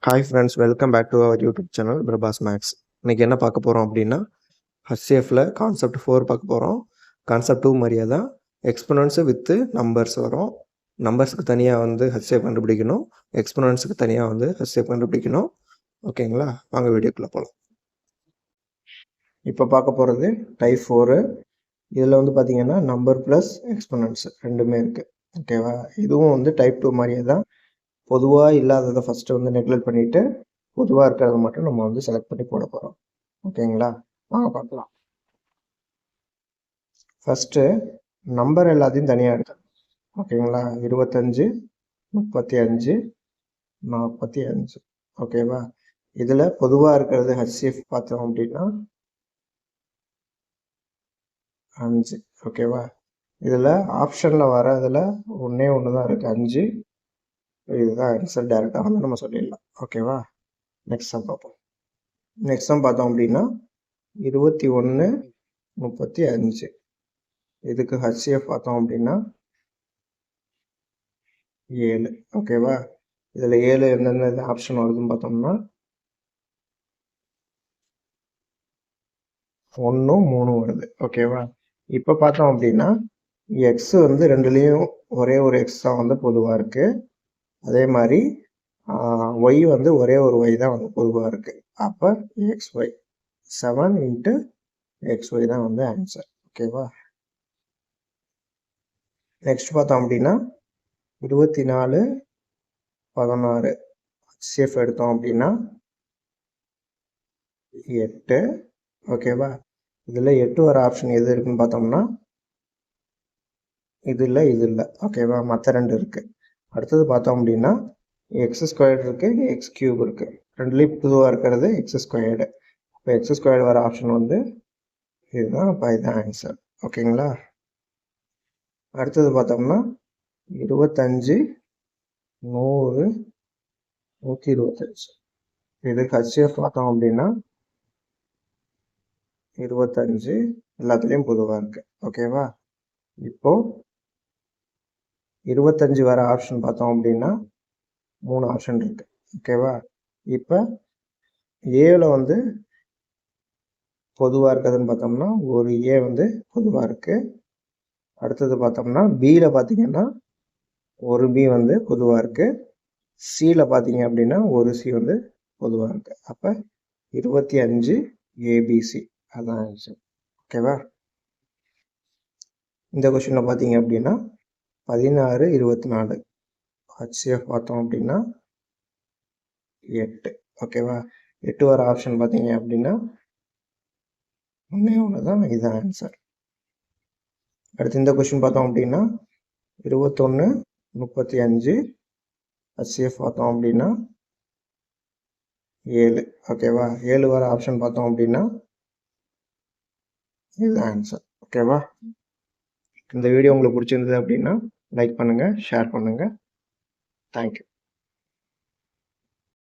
Hi friends, welcome back to our YouTube channel Prabhas makes. இன்றைக்கி என்ன பார்க்க போகிறோம் அப்படின்னா, HCFல கான்செப்ட் 4 பார்க்க போகிறோம். கான்செப்ட் 2 மாதிரியே தான் எக்ஸ்பொனன்ட்ஸு வித்து நம்பர்ஸ் வரும். நம்பர்ஸுக்கு தனியாக வந்து HCF கண்டுபிடிக்கணும், எக்ஸ்பொனன்ட்ஸுக்கு தனியாக வந்து HCF கண்டுபிடிக்கணும். ஓகேங்களா? வாங்க வீடியோக்குள்ளே போகலாம். இப்போ பார்க்க போகிறது டைப் 4. இதில் வந்து பார்த்திங்கன்னா நம்பர் ப்ளஸ் எக்ஸ்பொனன்ட்ஸ் ரெண்டுமே இருக்குது. ஓகேவா? இதுவும் வந்து டைப் 2 மாதிரியே தான். பொதுவாக இல்லாததை ஃபஸ்ட்டு வந்து நெக்லெக்ட் பண்ணிவிட்டு பொதுவாக இருக்கிறத மட்டும் நம்ம வந்து செலக்ட் பண்ணி போட போகிறோம். ஓகேங்களா? வாங்க பார்க்கலாம். ஃபஸ்ட்டு நம்பர் எல்லாத்தையும் தனியாக எடுக்கணும். ஓகேங்களா? 25, 35, 45. ஓகேவா? இதில் பொதுவாக இருக்கிறது HCF பார்த்தோம் அப்படின்னா 5. ஓகேவா? இதில் ஆப்ஷனில் வர இதில் ஒன்றே ஒன்று தான் இருக்குது, 5. இதுதான் ஆன்சர். டேரெக்டாக வந்து நம்ம சொல்லிடலாம். ஓகேவா? நெக்ஸ்ட் சம் பார்ப்போம். நெக்ஸ்ட் சம் பார்த்தோம் அப்படின்னா 21, 35. இதுக்கு HCF பார்த்தோம் அப்படின்னா 7. ஓகேவா? இதில் 7 எந்தெந்த ஆப்ஷன் வருதுன்னு பார்த்தோம்னா 1, 3 வருது. ஓகேவா? இப்போ பார்த்தோம் அப்படின்னா எக்ஸ் வந்து ரெண்டுலேயும் ஒரே ஒரு எக்ஸ் தான் வந்து பொதுவாக இருக்குது. அதே மாதிரி ஒய் வந்து ஒரே ஒரு ஒய் தான் வந்து பொதுவாக இருக்குது. அப்போ XY 7 × XY தான் வந்து ஆன்சர். ஓகேவா? நெக்ஸ்ட் பார்த்தோம் அப்படின்னா 24, 16. HCF எடுத்தோம் அப்படின்னா 8. ஓகேவா? இதில் 8 வர ஆப்ஷன் எது இருக்குன்னு பார்த்தோம்னா இது இல்லை, இது இல்லை. ஓகேவா? மற்ற ரெண்டு இருக்குது. அடுத்தது பார்த்தோம் அப்படின்னா x² இருக்குது, x³ இருக்குது. ரெண்டுலேயும் பொதுவாக இருக்கிறது x². இப்போ x² வர ஆப்ஷன் வந்து இதுதான். அப்போ இதுதான் ஆன்சர். ஓகேங்களா? அடுத்தது பார்த்தோம்னா 25, 100, 125. இதுக்கு HCF பார்த்தோம் அப்படின்னா 25 எல்லாத்துலேயும் பொதுவாக இருக்குது. ஓகேவா? இப்போ 25 வர ஆப்ஷன் பார்த்தோம் அப்படின்னா 3 ஆப்ஷன் இருக்கு. ஓகேவா? இப்போ ஏல வந்து பொதுவாக இருக்கிறதுன்னு பார்த்தோம்னா ஒரு ஏ வந்து பொதுவாக இருக்கு. அடுத்தது பார்த்தோம்னா பியில் பார்த்தீங்கன்னா ஒரு பி வந்து பொதுவாக இருக்கு. சியில் பார்த்தீங்க அப்படின்னா ஒரு சி வந்து பொதுவாக இருக்கு. அப்போ 25 ABC அதான் ஆன்சர். ஓகேவா? இந்த கொஸ்டினில் பார்த்தீங்க அப்படின்னா 16, 24. HCF பார்த்தோம் அப்படின்னா 8. ஓகேவா? 8 வர ஆப்ஷன் பார்த்தீங்க அப்படின்னா ஒன்றே ஒன்று தான், இதுதான் ஆன்சர். அடுத்து இந்த கொஸ்டின் பார்த்தோம் அப்படின்னா 21, 35. HCF பார்த்தோம் அப்படின்னா 7. ஓகேவா? 7 வர ஆப்ஷன் பார்த்தோம் அப்படின்னா இதுதான் ஆன்சர். ஓகேவா? இந்த வீடியோ உங்களுக்கு பிடிச்சிருந்தது அப்படின்னா லைக் பண்ணுங்கள், ஷேர் பண்ணுங்கள். தேங்க்யூ.